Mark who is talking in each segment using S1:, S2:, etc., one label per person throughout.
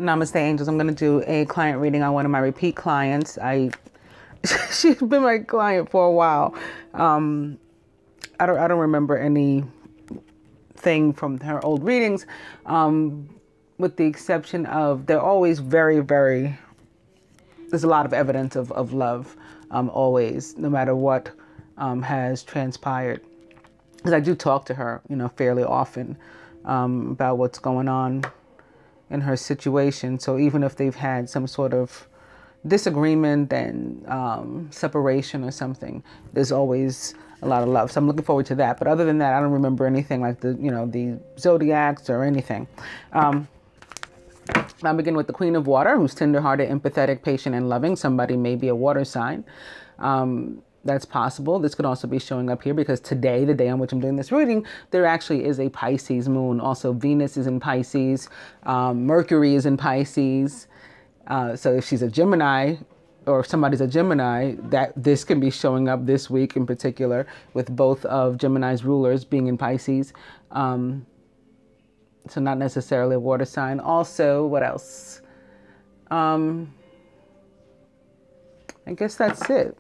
S1: Namaste, angels. I'm going to do a client reading on one of my repeat clients. She's been my client for a while. I don't remember anything from her old readings, with the exception of they're always very, very. There's a lot of evidence of love, always, no matter what has transpired. Because I do talk to her, fairly often about what's going on in her situation. So even if they've had some sort of disagreement and separation or something, there's always a lot of love. So I'm looking forward to that. But other than that, I don't remember anything like the zodiacs or anything. I'll begin with the Queen of Water, who's tenderhearted, empathetic, patient, and loving. Somebody may be a water sign. That's possible. This could also be showing up here because today, the day on which I'm doing this reading, there actually is a Pisces moon. Also, Venus is in Pisces. Mercury is in Pisces. So if she's a Gemini, or if somebody's a Gemini, this can be showing up this week in particular, with both of Gemini's rulers being in Pisces. So not necessarily a water sign. Also, what else? I guess that's it.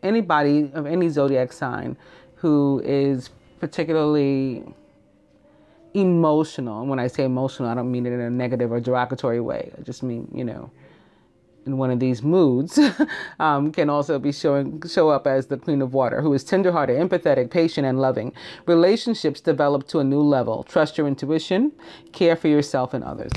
S1: Anybody of any zodiac sign who is particularly emotional. And when I say emotional, I don't mean it in a negative or derogatory way. I just mean, in one of these moods, can also be show up as the Queen of Water, who is tenderhearted, empathetic, patient, and loving. Relationships develop to a new level. Trust your intuition. Care for yourself and others.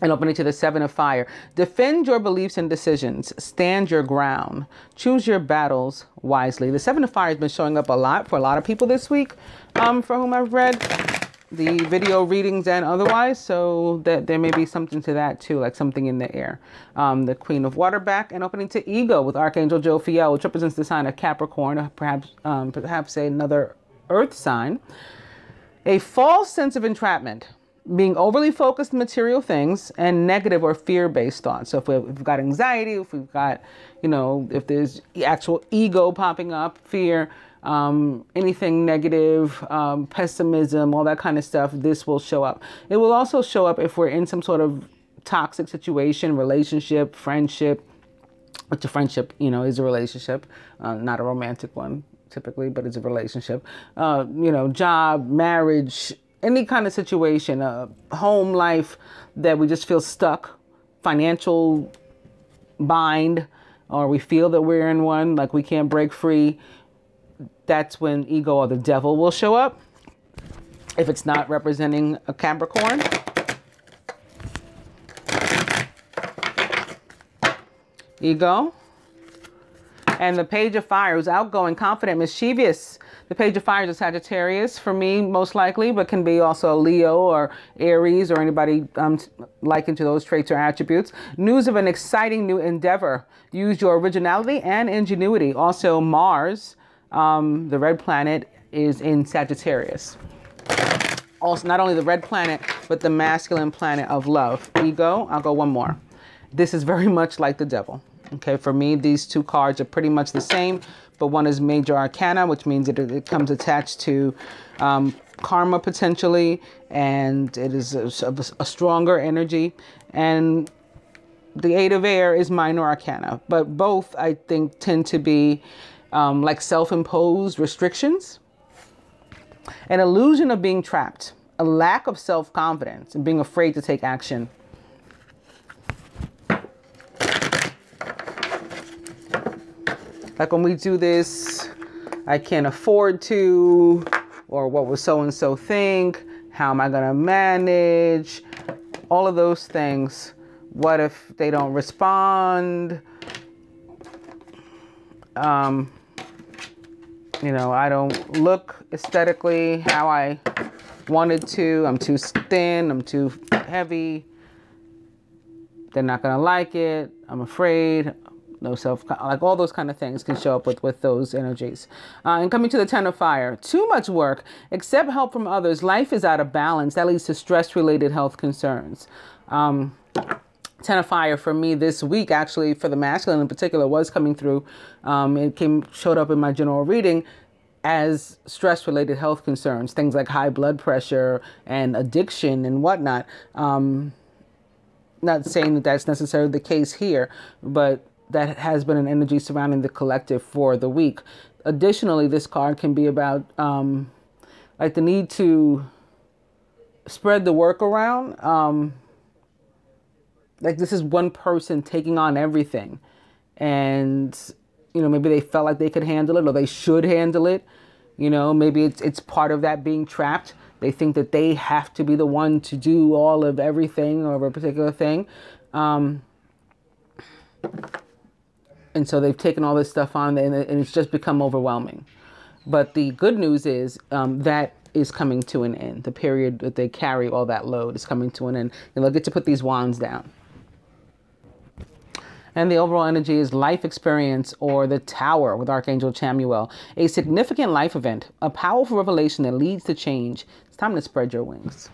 S1: And opening to the Seven of Fire. Defend your beliefs and decisions. Stand your ground. Choose your battles wisely. The Seven of Fire has been showing up a lot for a lot of people this week, for whom I've read the video readings and otherwise. So that there may be something to that too, like something in the air. The Queen of Water back, and opening to Ego with Archangel Jophiel, which represents the sign of Capricorn, or perhaps another earth sign. A false sense of entrapment. Being overly focused on material things and negative or fear-based thoughts. So if we've got anxiety, if we've got, if there's actual ego popping up, fear, anything negative, pessimism, all that kind of stuff, this will show up. It will also show up if we're in some sort of toxic situation, relationship, friendship, which a friendship, is a relationship, not a romantic one typically, but it's a relationship, job, marriage, any kind of situation, home life that we just feel stuck, financial bind, or we feel that we're in one, like we can't break free. That's when ego or the devil will show up. If it's not representing a Capricorn. Ego. And the Page of Fire, who's outgoing, confident, mischievous. The Page of Fire is a Sagittarius for me, most likely, but can be also a Leo or Aries or anybody likened to those traits or attributes. News of an exciting new endeavor. Use your originality and ingenuity. Also, Mars, the red planet, is in Sagittarius. Also, not only the red planet, but the masculine planet of love. Ego, I'll go one more. This is very much like the devil. Okay, for me, these two cards are pretty much the same, but one is major arcana, which means that it comes attached to karma potentially, and it is a stronger energy. And the Eight of Air is minor arcana, but both, I think, tend to be like self-imposed restrictions, an illusion of being trapped, a lack of self-confidence, and being afraid to take action. Like when we do this, I can't afford to, or what will so-and-so think? How am I going to manage? All of those things. What if they don't respond? I don't look aesthetically how I wanted to. I'm too thin. I'm too heavy. They're not going to like it. I'm afraid. No self, like all those kind of things can show up with those energies. And coming to the Ten of Fire, too much work, accept help from others. Life is out of balance. That leads to stress-related health concerns. Ten of Fire for me this week, actually, for the masculine in particular, was coming through. It showed up in my general reading as stress-related health concerns, things like high blood pressure and addiction and whatnot. not saying that that's necessarily the case here, but that has been an energy surrounding the collective for the week. Additionally, this card can be about like the need to spread the work around. Like this is one person taking on everything, and you know, maybe they felt like they could handle it or they should handle it. You know, maybe it's part of that being trapped. They think that they have to be the one to do all of everything or a particular thing. And so they've taken all this stuff on and it's just become overwhelming. But the good news is that is coming to an end. The period that they carry all that load is coming to an end. And they'll get to put these wands down. And the overall energy is life experience, or the Tower with Archangel Chamuel. A significant life event, a powerful revelation that leads to change. It's time to spread your wings.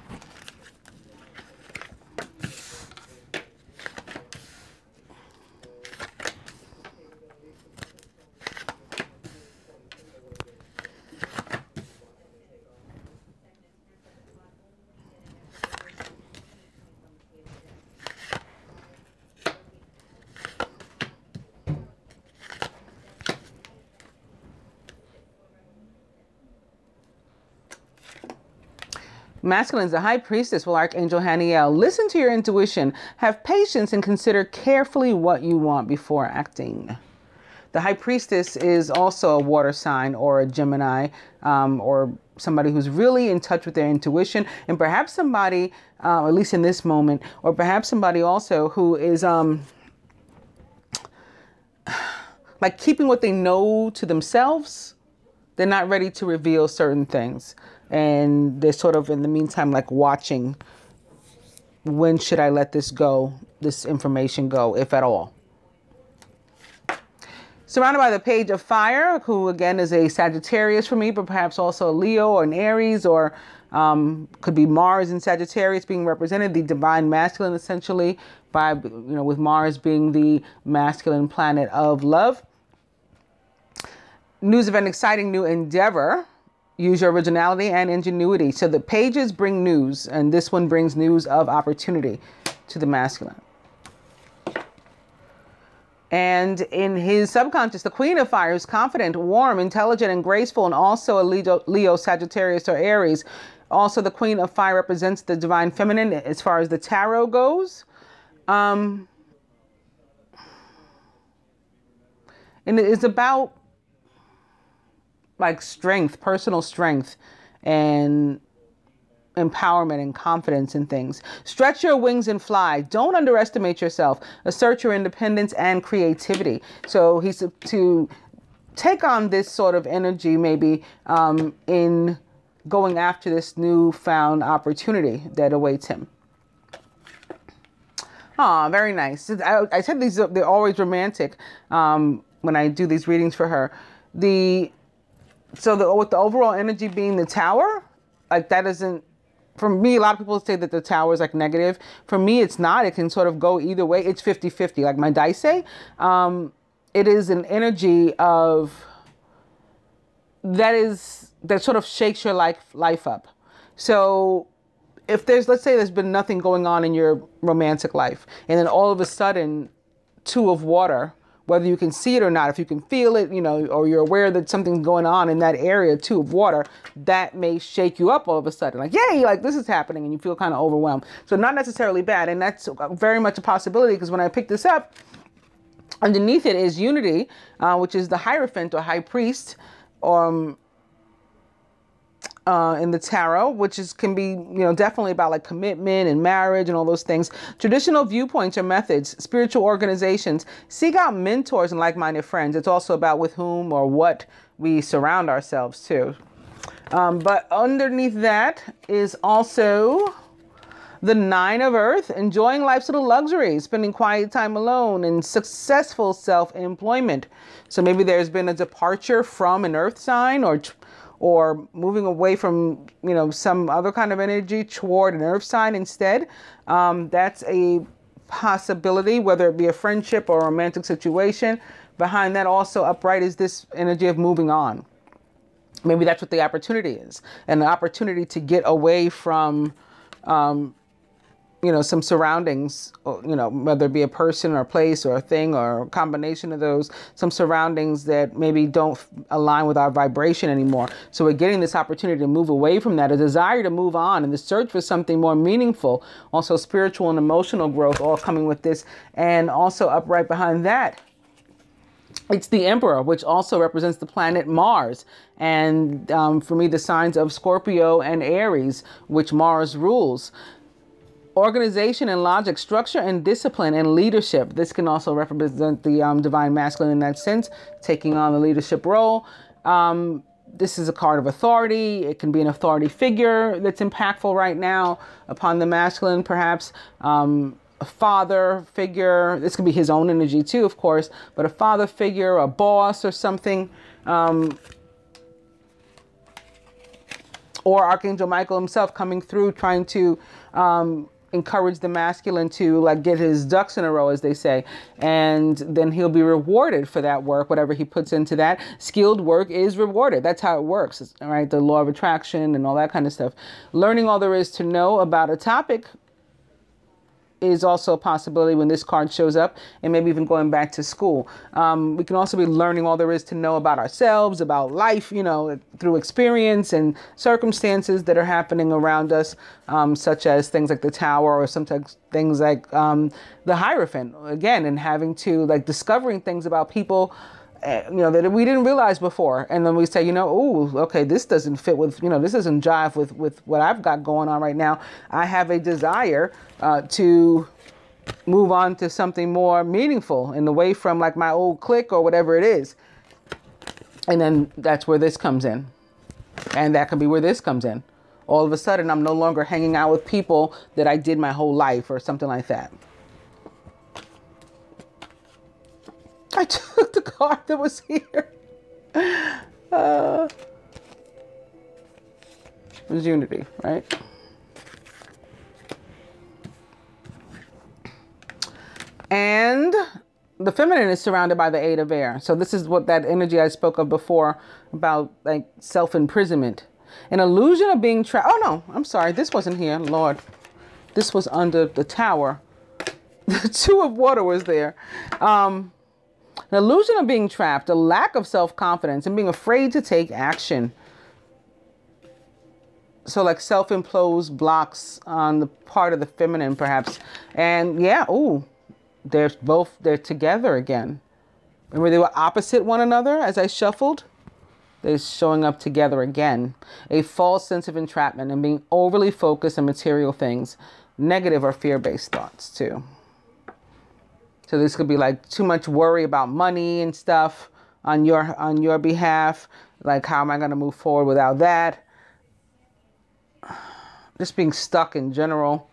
S1: Masculine is the High Priestess with Archangel Haniel. Listen to your intuition. Have patience and consider carefully what you want before acting. The High Priestess is also a water sign or a Gemini, or somebody who's really in touch with their intuition, and perhaps somebody, at least in this moment, or perhaps somebody also who is like keeping what they know to themselves. They're not ready to reveal certain things. And they're sort of in the meantime, like watching, when should I let this go, this information go, if at all. Surrounded by the Page of Fire, who again is a Sagittarius for me, but perhaps also a Leo or an Aries, or could be Mars and Sagittarius being represented, the divine masculine essentially, by, you know, with Mars being the masculine planet of love. News of an exciting new endeavor. Use your originality and ingenuity. So the pages bring news, and this one brings news of opportunity to the masculine. And in his subconscious, the Queen of Fire is confident, warm, intelligent, and graceful, and also a Leo, Sagittarius, or Aries. Also, the Queen of Fire represents the divine feminine as far as the tarot goes. And it is about like strength, personal strength, and empowerment and confidence in things. Stretch your wings and fly. Don't underestimate yourself. Assert your independence and creativity. So he's to take on this sort of energy, maybe in going after this newfound opportunity that awaits him. Ah, very nice. I said they're always romantic when I do these readings for her. With the overall energy being the Tower, like that isn't, for me, a lot of people say that the Tower is like negative. For me, it's not. It can sort of go either way. It's 50-50, like my dice say. It is an energy of, that sort of shakes your life up. So if let's say there's been nothing going on in your romantic life, and then all of a sudden, Two of Water, whether you can see it or not, if you can feel it, you know, or you're aware that something's going on in that area, Two of Water, that may shake you up all of a sudden. Like, yay, like this is happening, and you feel kind of overwhelmed. So not necessarily bad, and that's very much a possibility, because when I picked this up, underneath it is Unity, which is the Hierophant or High Priest, in the tarot, which can be, you know, definitely about like commitment and marriage and all those things. Traditional viewpoints or methods, spiritual organizations. Seek out mentors and like-minded friends. It's also about with whom or what we surround ourselves to. But underneath that is also the Nine of Earth, enjoying life's little luxuries, spending quiet time alone, and successful self-employment. So maybe there's been a departure from an Earth sign, or moving away from, you know, some other kind of energy toward an Earth sign instead. That's a possibility, whether it be a friendship or a romantic situation. Behind that also upright is this energy of moving on. Maybe that's what the opportunity is. And the opportunity to get away from you know, some surroundings, you know, whether it be a person or a place or a thing or a combination of those, some surroundings that maybe don't align with our vibration anymore. So we're getting this opportunity to move away from that, a desire to move on, and the search for something more meaningful. Also spiritual and emotional growth all coming with this. And also up right behind that, it's the Emperor, which also represents the planet Mars. And for me, the signs of Scorpio and Aries, which Mars rules. Organization and logic, structure and discipline and leadership. This can also represent the divine masculine in that sense, taking on the leadership role. This is a card of authority. It can be an authority figure that's impactful right now upon the masculine, perhaps. A father figure. This could be his own energy too, of course, but a father figure, a boss or something. Or Archangel Michael himself coming through, trying to encourage the masculine to like get his ducks in a row, as they say, and then he'll be rewarded for that work, whatever he puts into that. Skilled work is rewarded. That's how it works, right? The law of attraction and all that kind of stuff. Learning all there is to know about a topic is also a possibility when this card shows up, and maybe even going back to school. We can also be learning all there is to know about ourselves, about life, you know, through experience and circumstances that are happening around us, such as things like the Tower, or sometimes things like the Hierophant, again, and having to like discovering things about people, you know, that we didn't realize before. And then we say, you know, oh, okay, this doesn't fit with, you know, this doesn't jive with what I've got going on right now. I have a desire to move on to something more meaningful and away from like my old clique or whatever it is. And then that's where this comes in. And that can be where this comes in. All of a sudden, I'm no longer hanging out with people that I did my whole life or something like that. I took the card that was here. It was unity, right? And the feminine is surrounded by the 8 of air. So this is what that energy I spoke of before about like self-imprisonment. An illusion of being trapped. Oh, no, I'm sorry. This wasn't here. Lord, this was under the Tower. The 2 of water was there. An illusion of being trapped, a lack of self-confidence, and being afraid to take action. So like self-imposed blocks on the part of the feminine, perhaps. And yeah, ooh, they're together again. Remember they were opposite one another as I shuffled? They're showing up together again. A false sense of entrapment and being overly focused on material things. Negative or fear-based thoughts too. So this could be like too much worry about money and stuff on your behalf. Like, how am I going to move forward without that? Just being stuck in general.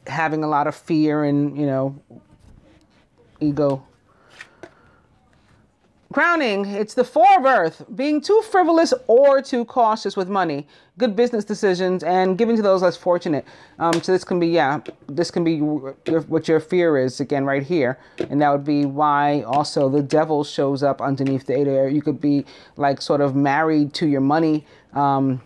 S1: Having a lot of fear and, you know, ego. Crowning, it's the 4 of Earth. Being too frivolous or too cautious with money. Good business decisions and giving to those less fortunate. So this can be, yeah, this can be what your fear is, again, right here. And that would be why also the devil shows up underneath the 8 of air. You could be like sort of married to your money. And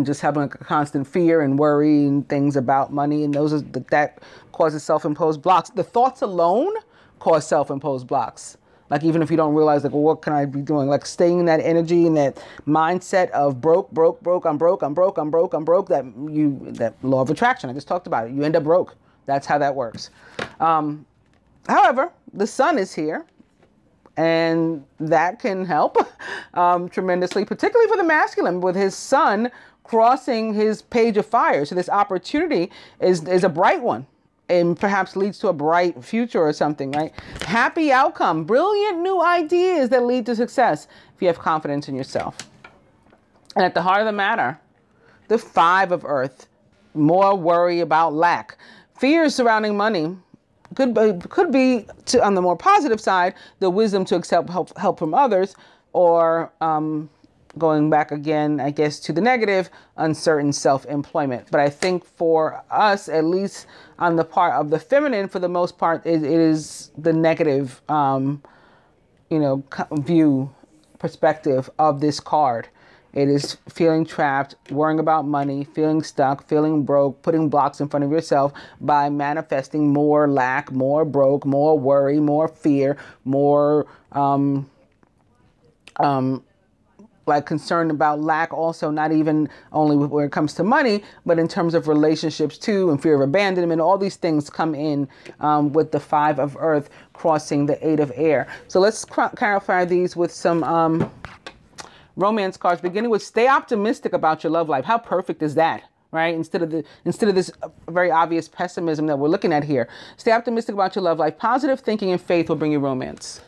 S1: just having a constant fear and worry and things about money. And those are, that causes self-imposed blocks. The thoughts alone cause self-imposed blocks. Like, even if you don't realize, like, well, what can I be doing? Like, staying in that energy and that mindset of broke, I'm broke. That law of attraction, I just talked about it. You end up broke. That's how that works. However, the sun is here. And that can help tremendously, particularly for the masculine, with his sun crossing his page of fire. So this opportunity is a bright one and perhaps leads to a bright future or something, right? Happy outcome, brilliant new ideas that lead to success if you have confidence in yourself. And at the heart of the matter, the 5 of Earth, more worry about lack, fears surrounding money. Could be on the more positive side, the wisdom to accept help from others, or going back again, I guess, to the negative, uncertain self-employment. But I think for us, at least on the part of the feminine, for the most part, it is the negative, you know, view perspective of this card. It is feeling trapped, worrying about money, feeling stuck, feeling broke, putting blocks in front of yourself by manifesting more lack, more broke, more worry, more fear, more like concerned about lack, also not even only when it comes to money, but in terms of relationships too, and fear of abandonment. All these things come in with the 5 of earth crossing the 8 of air. So let's clarify these with some romance cards, beginning with stay optimistic about your love life. How perfect is that? Right? Instead of this very obvious pessimism that we're looking at here. Stay optimistic about your love life. Positive thinking and faith will bring you romance.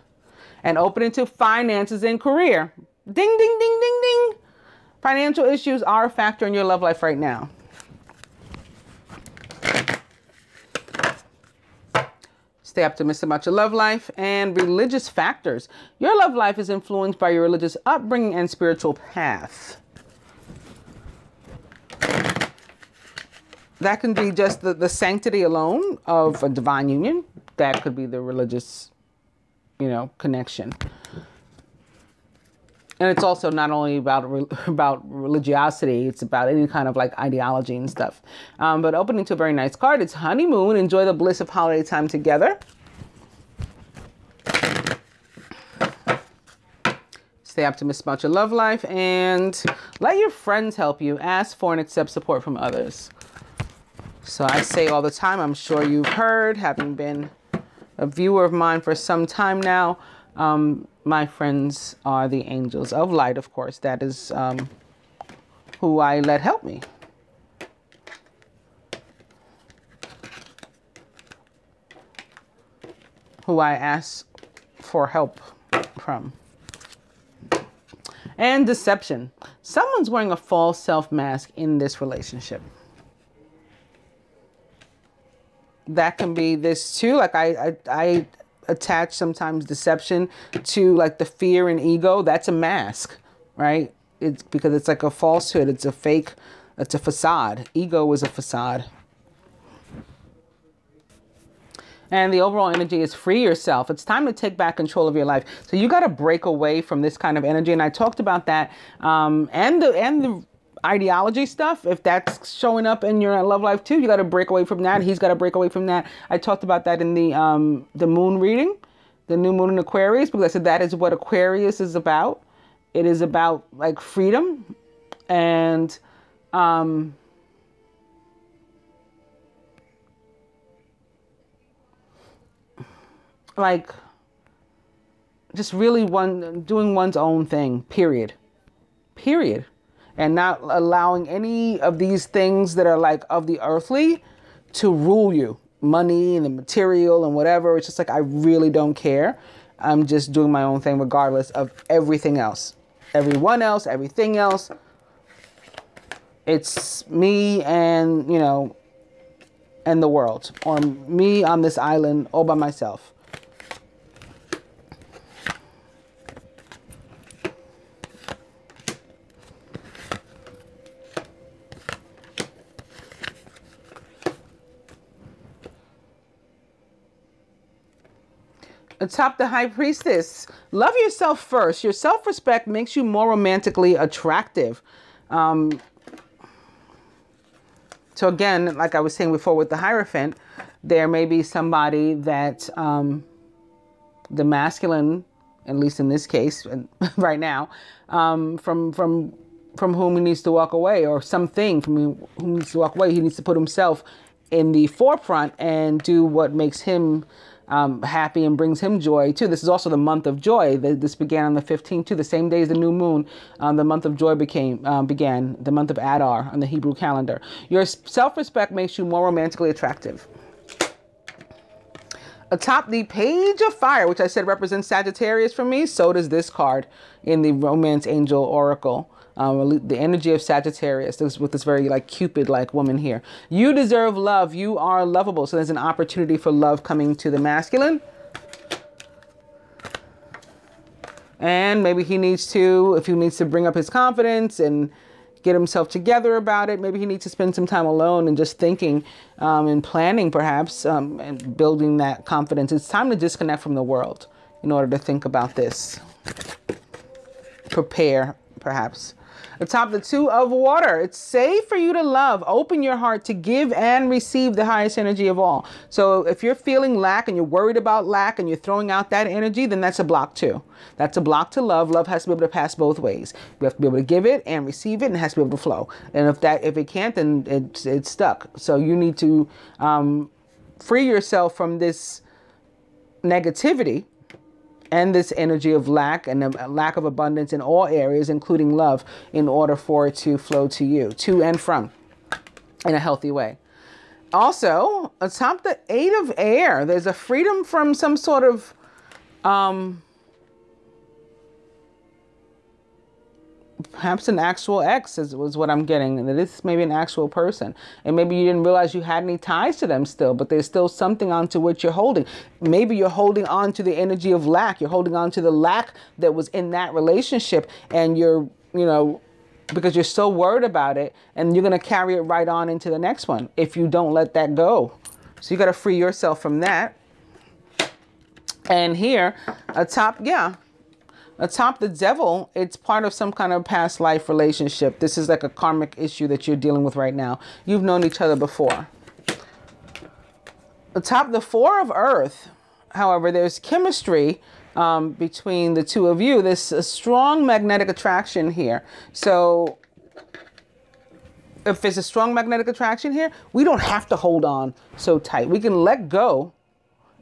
S1: And open into finances and career. Ding, ding, ding, ding, ding. Financial issues are a factor in your love life right now. Stay optimistic about your love life. And religious factors. Your love life is influenced by your religious upbringing and spiritual path. That can be just the sanctity alone of a divine union. That could be the religious, connection. And it's also not only about religiosity, it's about any kind of like ideology and stuff. But opening to a very nice card, it's honeymoon. Enjoy the bliss of holiday time together. Stay optimistic about your love life and let your friends help you. Ask for and accept support from others. So I say all the time, I'm sure you've heard, having been a viewer of mine for some time now, my friends are the angels of light, of course. That is who I let help me. Who I ask for help from. And deception. Someone's wearing a false self mask in this relationship. That can be this too. Like I attach sometimes deception to like the fear and ego. That's a mask, right? It's because it's like a falsehood. It's a fake. It's a facade. Ego is a facade. And the overall energy is free yourself. It's time to take back control of your life. So you got to break away from this kind of energy. And I talked about that. And the ideology stuff, if that's showing up in your love life too, you got to break away from that. He's got to break away from that. I talked about that in the moon reading, the new moon in Aquarius, because I said that is what Aquarius is about. It is about like freedom and like just really doing one's own thing, period. And not allowing any of these things that are like of the earthly to rule you. Money and the material and whatever. It's just like, I really don't care. I'm just doing my own thing regardless of everything else. Everyone else, everything else. It's me and, and the world. Or me on this island all by myself. Atop the High Priestess. Love yourself first. Your self-respect makes you more romantically attractive. So again, like I was saying before with the Hierophant, there may be somebody that the masculine, at least in this case, right now, from whom he needs to walk away, or something from whom he needs to walk away. He needs to put himself in the forefront and do what makes him happy and brings him joy too. This is also the month of joy. This began on the 15th too, the same day as the new moon. The month of joy began, the month of Adar on the Hebrew calendar. Your self-respect makes you more romantically attractive. Atop the Page of Fire, which I said represents Sagittarius for me, so does this card in the Romance Angel Oracle. The energy of Sagittarius, with this very like Cupid-like woman here. You deserve love. You are lovable. So there's an opportunity for love coming to the masculine. And maybe he needs to, if he needs to bring up his confidence and get himself together about it, maybe he needs to spend some time alone and just thinking and planning perhaps and building that confidence. It's time to disconnect from the world in order to think about this. Prepare, perhaps. Atop the 2 of water, it's safe for you to love. Open your heart to give and receive the highest energy of all. So if you're feeling lack and you're worried about lack and you're throwing out that energy, then that's a block too. That's a block to love. Love has to be able to pass both ways. You have to be able to give it and receive it, and it has to be able to flow. And if it can't, then it's stuck. So you need to free yourself from this negativity and this energy of lack and a lack of abundance in all areas, including love, in order for it to flow to you, to and from, in a healthy way. Also, atop the 8 of air, there's a freedom from some sort of perhaps an actual ex was what I'm getting. And this may be an actual person. And maybe you didn't realize you had any ties to them still, but there's still something onto which you're holding. Maybe you're holding on to the energy of lack. You're holding on to the lack that was in that relationship. And you're, because you're so worried about it, and you're going to carry it right on into the next one if you don't let that go. So you got to free yourself from that. And here, atop the devil, it's part of some kind of past life relationship. This is like a karmic issue that you're dealing with right now. You've known each other before. Atop the 4 of earth, however, there's chemistry between the 2 of you. There's a strong magnetic attraction here. So if there's a strong magnetic attraction here, we don't have to hold on so tight. We can let go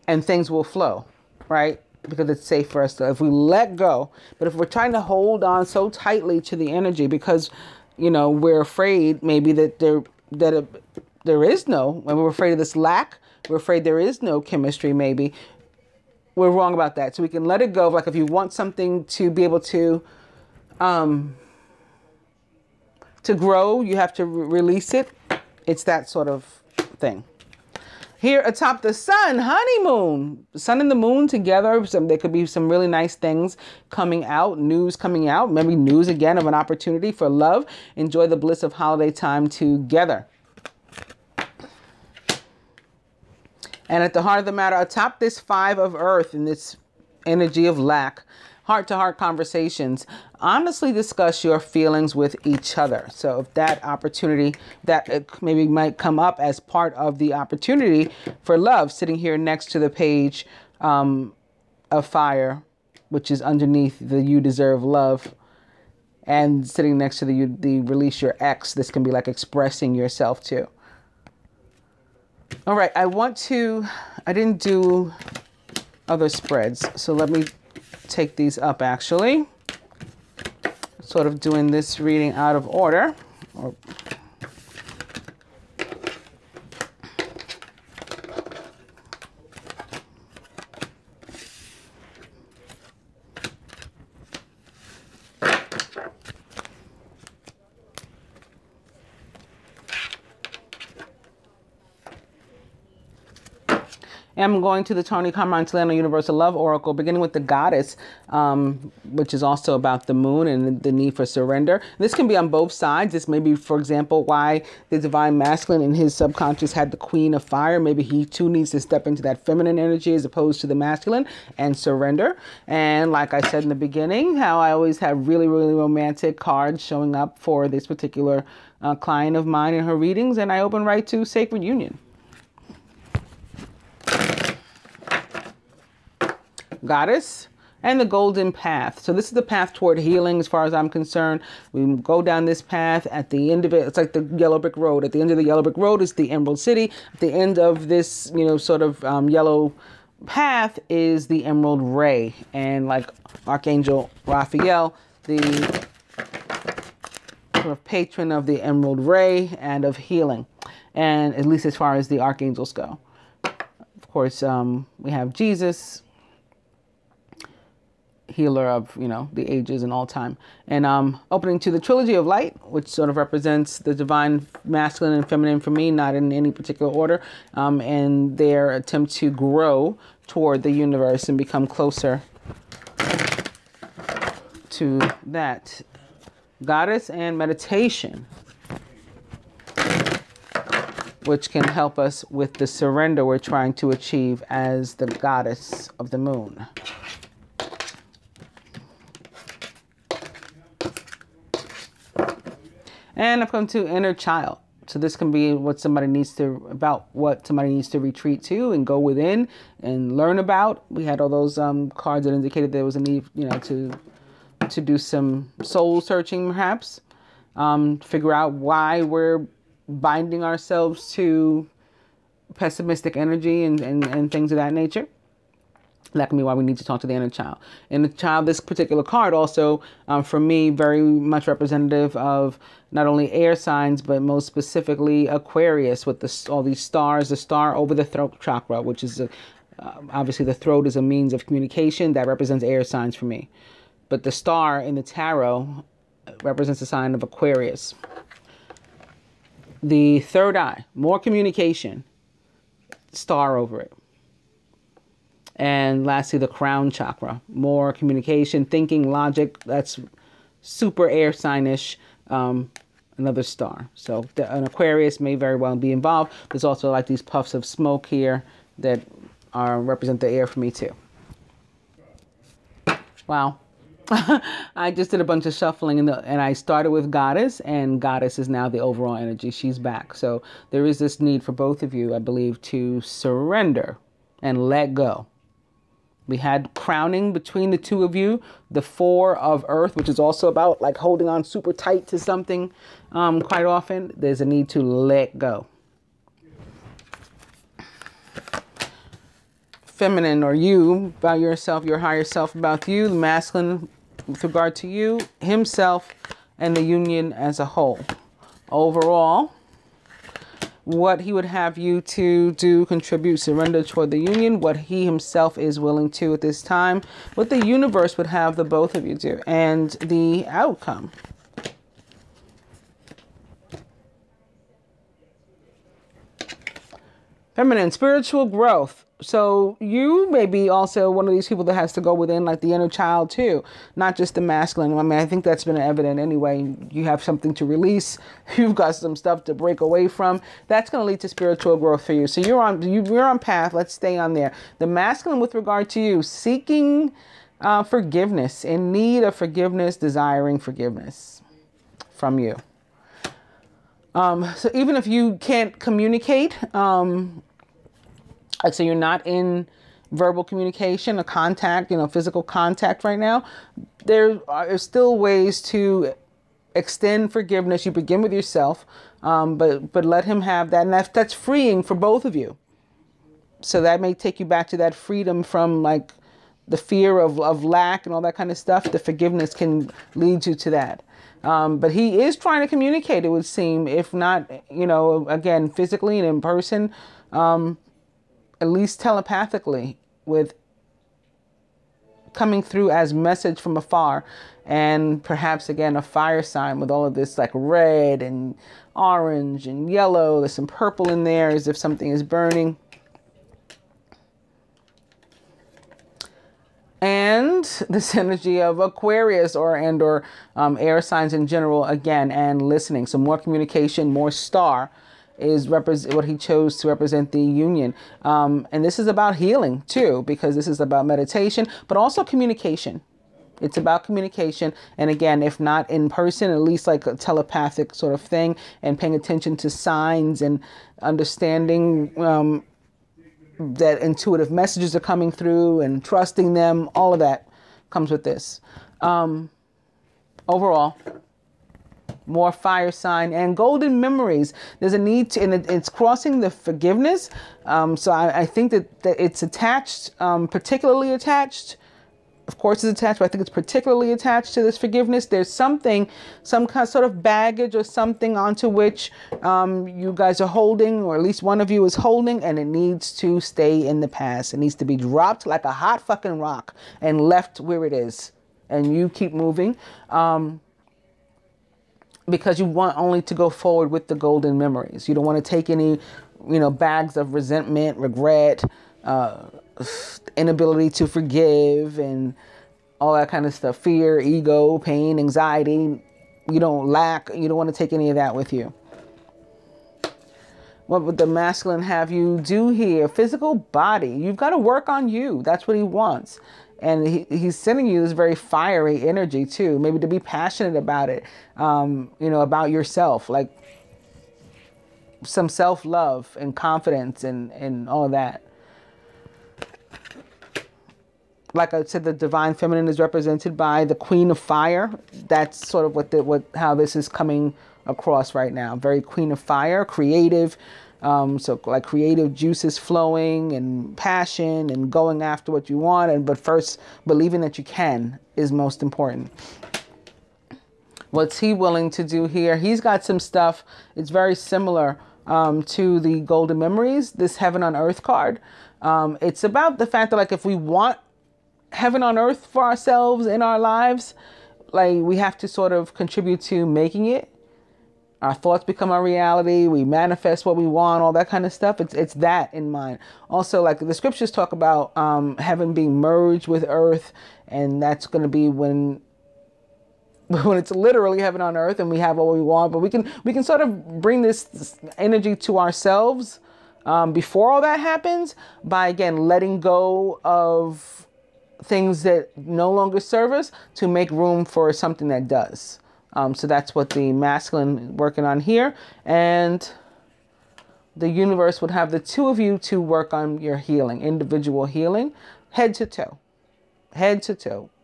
S1: and things will flow, right? Because it's safe for us to, if we let go. But if we're trying to hold on so tightly to the energy because, we're afraid maybe that there is no, when we're afraid of this lack, we're afraid there is no chemistry maybe, we're wrong about that. So we can let it go. Like if you want something to be able to grow, you have to release it. It's that sort of thing. Here atop the sun, honeymoon, the sun and the moon together. There could be some really nice things coming out, news coming out. Maybe news again of an opportunity for love. Enjoy the bliss of holiday time together. And at the heart of the matter, atop this 5 of earth and this energy of lack, heart-to-heart conversations, honestly discuss your feelings with each other. So if that opportunity, that maybe might come up as part of the opportunity for love, sitting here next to the page of fire, which is underneath the you deserve love, and sitting next to the release your ex, this can be like expressing yourself too. All right, I didn't do other spreads, so let me take these up actually. Sort of doing this reading out of order. I'm going to the Tony Carmine Universal Love Oracle, beginning with the goddess, which is also about the moon and the need for surrender. This can be on both sides. This may be, for example, why the divine masculine in his subconscious had the queen of fire. Maybe he too needs to step into that feminine energy as opposed to the masculine and surrender. And like I said in the beginning, how I always have really, really romantic cards showing up for this particular client of mine in her readings. And I open right to Sacred Union. Goddess and the golden path. So this is the path toward healing as far as I'm concerned. We go down this path. At the end of it, it's like the yellow brick road. At the end of the yellow brick road is the Emerald City. At the end of this, sort of yellow path is the Emerald Ray. And like Archangel Raphael, the sort of patron of the Emerald Ray and of healing. And at least as far as the archangels go. Of course, we have Jesus, healer of, the ages and all time. And opening to the Trilogy of Light, which sort of represents the divine masculine and feminine for me, not in any particular order, and their attempt to grow toward the universe and become closer to that. Goddess and meditation, which can help us with the surrender we're trying to achieve as the goddess of the moon. And I've come to inner child. So this can be what somebody needs to retreat to and go within and learn about. We had all those cards that indicated there was a need, to do some soul searching, perhaps. Figure out why we're binding ourselves to pessimistic energy and things of that nature. That can be why we need to talk to the inner child. Inner child, this particular card also, for me, very much representative of not only air signs, but most specifically Aquarius with all these stars, the star over the throat chakra, which is obviously the throat is a means of communication that represents air signs for me. But the star in the tarot represents the sign of Aquarius. The third eye, more communication, star over it. And lastly, the crown chakra, more communication, thinking, logic. That's super air signish. Another star. So an Aquarius may very well be involved. There's also like these puffs of smoke here that represent the air for me too. Wow. I just did a bunch of shuffling and I started with Goddess, and Goddess is now the overall energy. She's back. So there is this need for both of you, I believe, to surrender and let go. We had crowning between the two of you, the Four of Earth, which is also about like holding on super tight to something. Quite often, there's a need to let go. Feminine, or you, about yourself, your higher self about you, the masculine with regard to you, himself, and the union as a whole. Overall, what he would have you to do, contribute, surrender toward the union, what he himself is willing to at this time, what the universe would have the both of you do, and the outcome. Feminine, spiritual growth. So you may be also one of these people that has to go within, like the inner child too, not just the masculine. I mean, I think that's been evident anyway. You have something to release. You've got some stuff to break away from. That's going to lead to spiritual growth for you. So you're on path. Let's stay on there. The masculine with regard to you, seeking forgiveness, in need of forgiveness, desiring forgiveness from you. So even if you can't communicate, so you're not in verbal communication or contact, physical contact right now, there are still ways to extend forgiveness. You begin with yourself, but let him have that. And that's freeing for both of you. So that may take you back to that freedom from like the fear of lack and all that kind of stuff. The forgiveness can lead you to that. But he is trying to communicate, it would seem, if not, again, physically and in person, at least telepathically, with coming through as message from afar. And perhaps, again, a fire sign with all of this like red and orange and yellow. There's some purple in there as if something is burning. And this energy of Aquarius or air signs in general, again, and listening. So more communication, more star is what he chose to represent the union. And this is about healing too, because this is about meditation, but also communication. It's about communication. And again, if not in person, at least like a telepathic sort of thing, and paying attention to signs and understanding that intuitive messages are coming through and trusting them. All of that comes with this. Overall, more fire sign and golden memories. There's a need to, and it's crossing the forgiveness. So I think that it's attached, particularly attached. Of course it's attached, but I think it's particularly attached to this forgiveness. There's some kind of sort of baggage or something onto which you guys are holding, or at least one of you is holding, and it needs to stay in the past. It needs to be dropped like a hot fucking rock and left where it is. And you keep moving. Because you want only to go forward with the golden memories. You don't want to take any, bags of resentment, regret, inability to forgive, and all that kind of stuff. Fear, ego, pain, anxiety. You don't want to take any of that with you. What would the masculine have you do here? Physical body. You've got to work on you. That's what he wants. And he's sending you this very fiery energy too, maybe to be passionate about it, you know, about yourself, like some self-love and confidence and all that. Like I said, the divine feminine is represented by the Queen of Fire. That's sort of how this is coming across right now. Very Queen of Fire, creative. So like creative juices flowing and passion and going after what you want. But first, believing that you can is most important. What's he willing to do here? He's got some stuff. It's very similar to the Golden Memories, this Heaven on Earth card. It's about the fact that, like, if we want heaven on earth for ourselves in our lives, like, we have to sort of contribute to making it. Our thoughts become our reality. We manifest what we want, all that kind of stuff. It's that in mind. Also, like, the scriptures talk about heaven being merged with earth, and that's going to be when it's literally heaven on earth and we have what we want. But we can sort of bring this energy to ourselves before all that happens by, again, letting go of things that no longer serve us to make room for something that does. So that's what the masculine is working on here. And the universe would have the two of you to work on your healing, individual healing, head to toe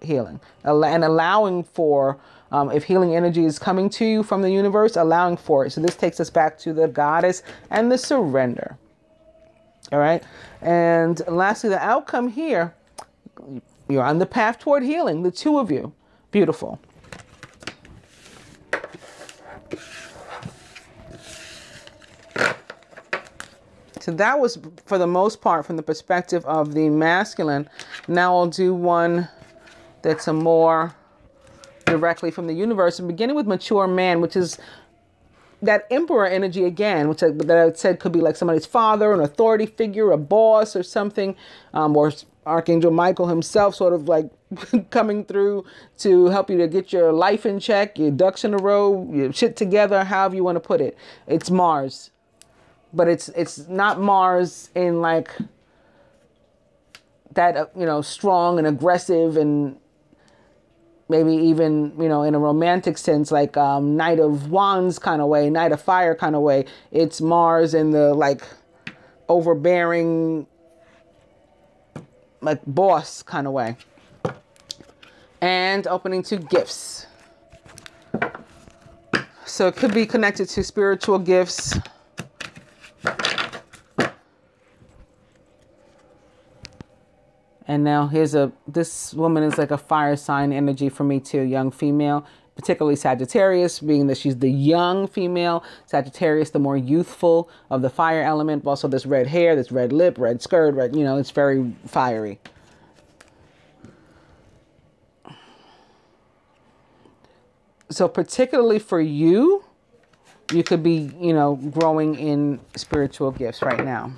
S1: healing, and allowing for, if healing energy is coming to you from the universe, allowing for it. So this takes us back to the goddess and the surrender. All right. And lastly, the outcome here, you're on the path toward healing, the two of you. Beautiful. So that was, for the most part, from the perspective of the masculine. Now I'll do one that's a more directly from the universe, and beginning with mature man, which is that emperor energy again, which that I said could be like somebody's father, an authority figure, a boss or something, or Archangel Michael himself sort of like coming through to help you to get your life in check, your ducks in a row, your shit together, however you want to put it. It's Mars. But it's not Mars in like that, you know, strong and aggressive and maybe even, you know, in a romantic sense, like Knight of Wands kind of way, Knight of Fire kind of way. It's Mars in the like overbearing, like boss kind of way. And opening to gifts. So it could be connected to spiritual gifts. And now this woman is like a fire sign energy for me too, young female, particularly Sagittarius, being that she's the young female. Sagittarius, the more youthful of the fire element. Also this red hair, this red lip, red skirt, red, you know, it's very fiery. So particularly for you, you could be, you know, growing in spiritual gifts right now.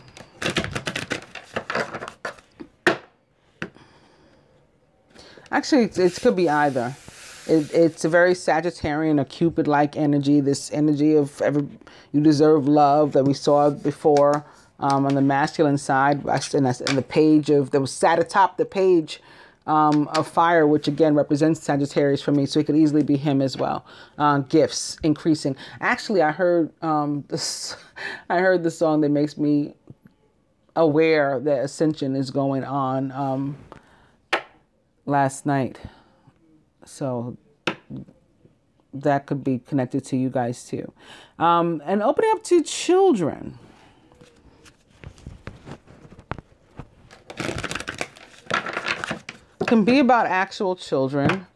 S1: Actually, it could be either. It's a very Sagittarian or Cupid-like energy. This energy of you deserve love that we saw before on the masculine side. And that's in the page that was sat atop the page of fire, which again represents Sagittarius for me. So it could easily be him as well. Gifts increasing. Actually, I heard this. I heard the song that makes me aware that ascension is going on. Last night. So that could be connected to you guys too. And opening up to children. It can be about actual children.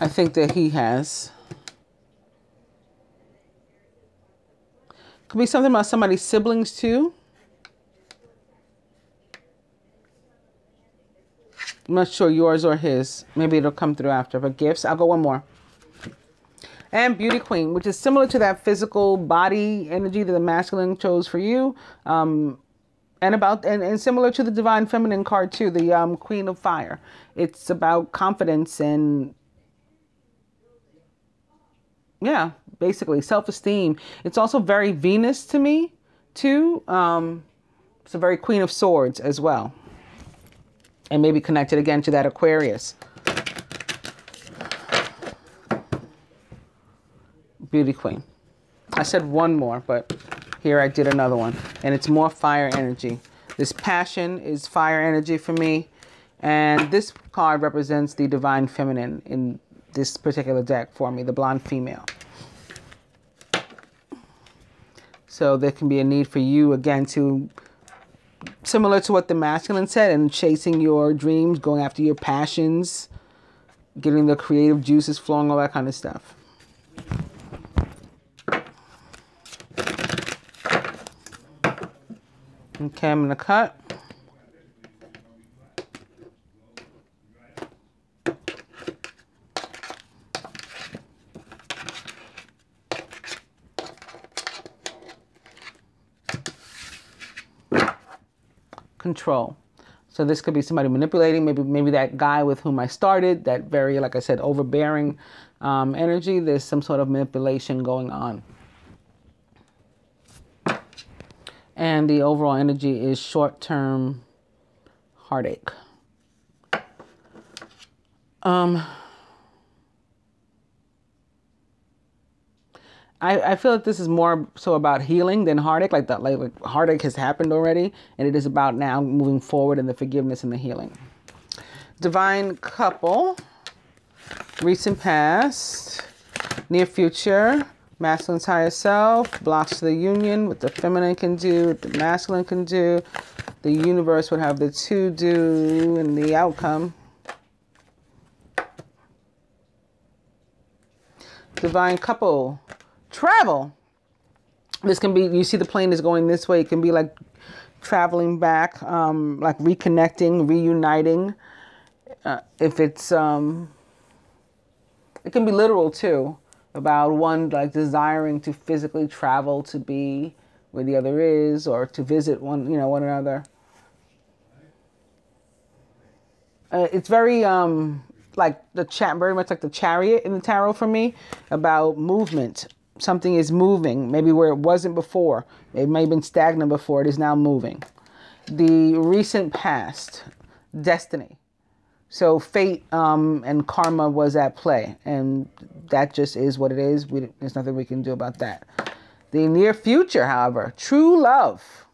S1: I think that he has. Could be something about somebody's siblings too. I'm not sure yours or his. Maybe it'll come through after. But gifts, I'll go one more. And Beauty Queen, which is similar to that physical body energy that the masculine chose for you. And similar to the Divine Feminine card too, the Queen of Fire. It's about confidence and, yeah, basically self-esteem. It's also very Venus to me. 2, it's a very Queen of Swords as well. And maybe connected again to that Aquarius. Beauty Queen. I said one more, but here I did another one. And it's more fire energy. This passion is fire energy for me. And this card represents the divine feminine in this particular deck for me, the blonde female. So there can be a need for you, again, to, similar to what the masculine said, and chasing your dreams, going after your passions, getting the creative juices flowing, all that kind of stuff. Okay, I'm going to cut. Control. So this could be somebody manipulating, maybe that guy with whom I started, that very, like I said, overbearing energy. There's some sort of manipulation going on. And the overall energy is short-term heartache. I feel like this is more so about healing than heartache. Like that, like heartache has happened already, and it is about now moving forward in the forgiveness and the healing. Divine couple, recent past, near future, masculine's higher self, blocks to the union, what the feminine can do, what the masculine can do. The universe would have the to do and the outcome. Divine couple. Travel. This can be, you see the plane is going this way. It can be like traveling back, like reconnecting, reuniting. If it's, it can be literal too, about one like desiring to physically travel to be where the other is, or to visit one, you know, one another. It's very, like very much like the Chariot in the tarot for me, about movement. Something is moving, maybe where it wasn't before. It may have been stagnant before. It is now moving. The recent past, destiny. So fate and karma was at play, and that just is what it is. There's nothing we can do about that. The near future, however, true love.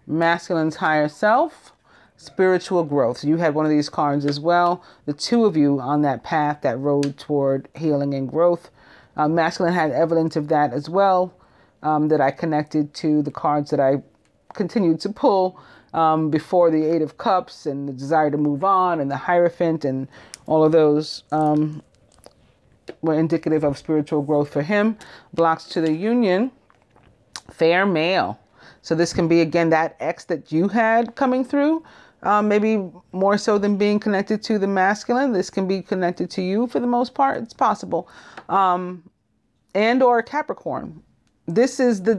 S1: Masculine's higher self. Spiritual growth. So you had one of these cards as well. The two of you on that path, that road toward healing and growth. Masculine had evidence of that as well, that I connected to the cards that I continued to pull before the Eight of Cups and the desire to move on and the Hierophant, and all of those were indicative of spiritual growth for him. Blocks to the union. Fair male. So this can be, again, that ex that you had coming through. Maybe more so than being connected to the masculine. This can be connected to you for the most part. It's possible. And or a Capricorn. This is the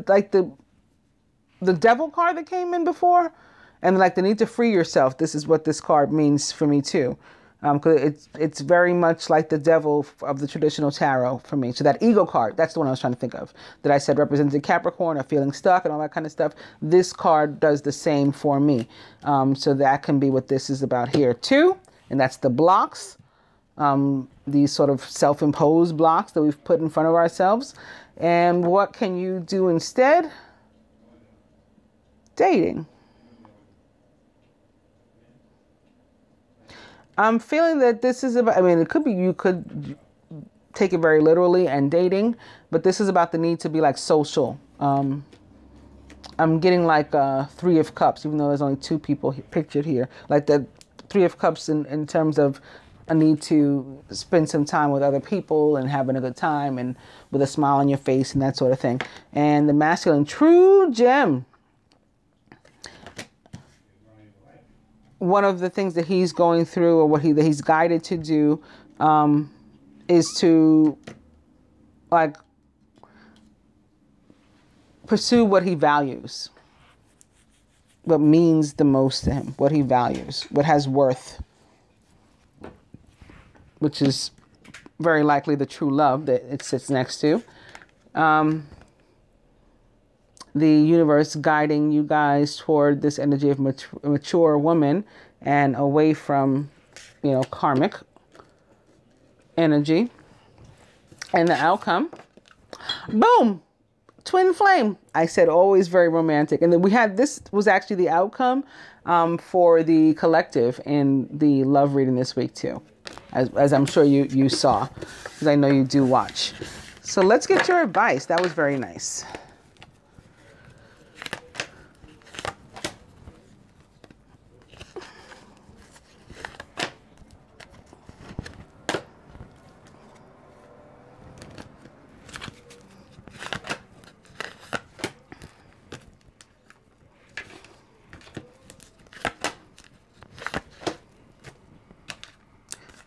S1: devil card that came in before. And like the need to free yourself. This is what this card means for me too. Because it's very much like the devil of the traditional tarot for me. So that ego card, that's the one I was trying to think of, that I said represented Capricorn or feeling stuck and all that kind of stuff. This card does the same for me. So that can be what this is about here too. And that's the blocks, these sort of self-imposed blocks that we've put in front of ourselves. And what can you do instead? Dating. I'm feeling that this is about, I mean, it could be, you could take it very literally and dating, but this is about the need to be like social. I'm getting like Three of Cups, even though there's only two people pictured here. Like the Three of Cups in terms of a need to spend some time with other people and having a good time and with a smile on your face and that sort of thing. And the masculine, true gem. One of the things that he's going through, or what he's guided to do, is to like pursue what he values, what means the most to him, what he values, what has worth, which is very likely the true love that it sits next to. the universe guiding you guys toward this energy of mature woman and away from, you know, karmic energy. And the outcome, boom, twin flame. I said always very romantic. And then we had, this was actually the outcome for the collective in the love reading this week too, as I'm sure you saw, because I know you do watch. So let's get your advice. That was very nice.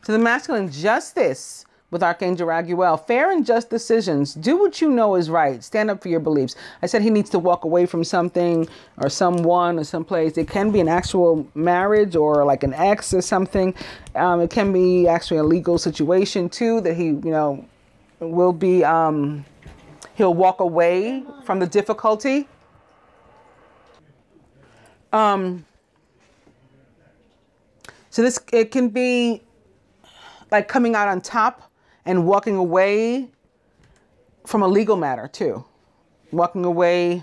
S1: To the masculine, justice with Archangel Raguel. Fair and just decisions. Do what you know is right. Stand up for your beliefs. I said he needs to walk away from something or someone or someplace. It can be an actual marriage or like an ex or something. It can be actually a legal situation too, that he, you know, will be, he'll walk away from the difficulty. So this, it can be like coming out on top and walking away from a legal matter too. Walking away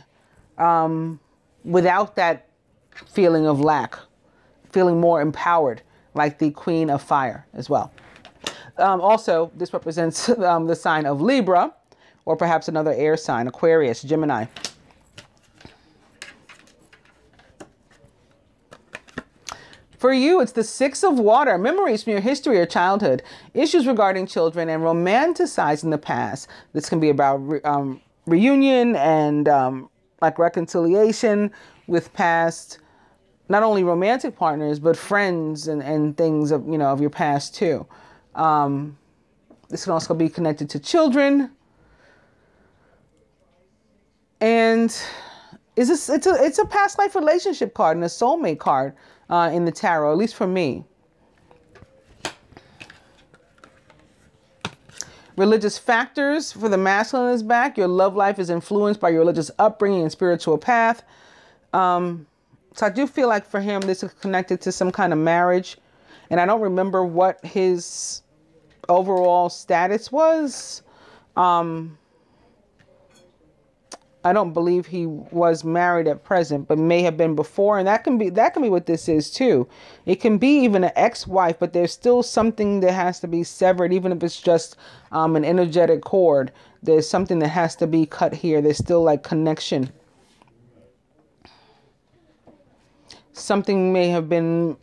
S1: without that feeling of lack, feeling more empowered, like the Queen of Fire as well. Also, this represents the sign of Libra, or perhaps another air sign, Aquarius, Gemini. For you, it's the Six of Water, memories from your history or childhood, issues regarding children, and romanticizing the past. This can be about reunion and like reconciliation with past, not only romantic partners, but friends and things of, you know, of your past too. This can also be connected to children. And it's a past life relationship card and a soulmate card in the tarot, at least for me. Religious factors for the masculine is back. Your love life is influenced by your religious upbringing and spiritual path. So I do feel like for him, this is connected to some kind of marriage. And I don't remember what his overall status was. I don't believe he was married at present, but may have been before. And that can be what this is too. It can be even an ex-wife, but there's still something that has to be severed, even if it's just an energetic cord. There's something that has to be cut here. There's still like connection. Something may have been,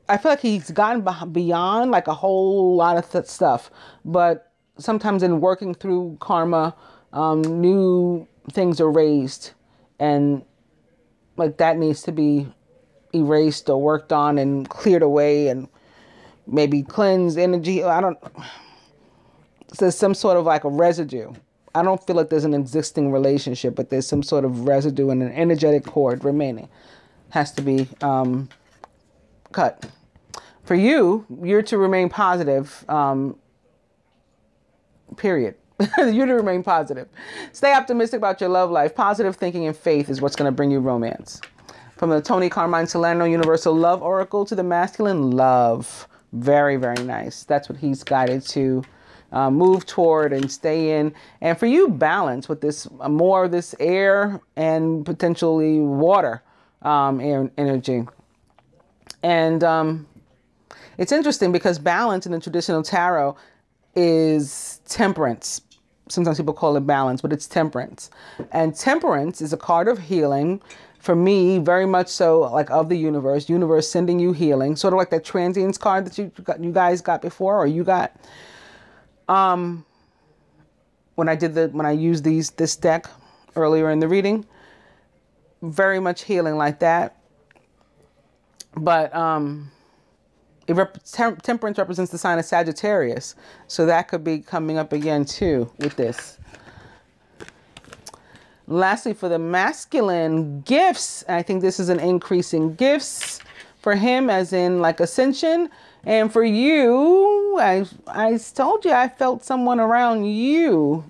S1: I feel like he's gotten beyond like a whole lot of stuff, but sometimes in working through karma, new things are raised, and like that needs to be erased or worked on and cleared away and maybe cleansed energy. There's some sort of like a residue. I don't feel like there's an existing relationship, but there's some sort of residue and an energetic cord remaining. Has to be cut. For you, you're to remain positive, period. You're to remain positive. Stay optimistic about your love life. Positive thinking and faith is what's going to bring you romance. From the Tony Carmine Salerno Universal Love Oracle to the masculine love. Very, very nice. That's what he's guided to move toward and stay in. And for you, balance with this, more of this air and potentially water air energy. And it's interesting because balance in the traditional tarot is temperance. Sometimes people call it balance, but it's temperance. And temperance is a card of healing. For me, very much so, like of the universe sending you healing, sort of like that transience card that you guys got before, or you got when I used this deck earlier in the reading. Very much healing like that. But temperance represents the sign of Sagittarius. So that could be coming up again too with this. Lastly, for the masculine, gifts. I think this is an increase in gifts for him, as in like ascension. And for you, I told you I felt someone around you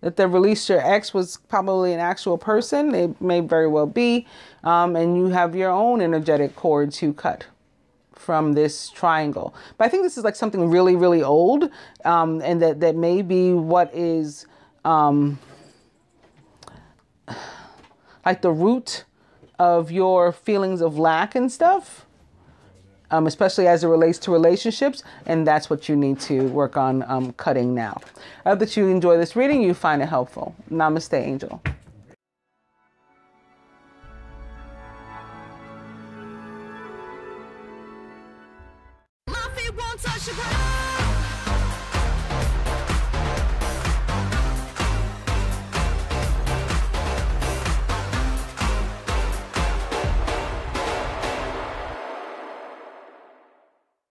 S1: that the released your ex was probably an actual person. It may very well be. And you have your own energetic cord to cut from this triangle. But I think this is like something really, really old. And that may be what is like the root of your feelings of lack and stuff. Especially as it relates to relationships, and that's what you need to work on cutting now. I hope that you enjoy this reading, you find it helpful. Namaste, Angel.
S2: My feet won't touch the ground.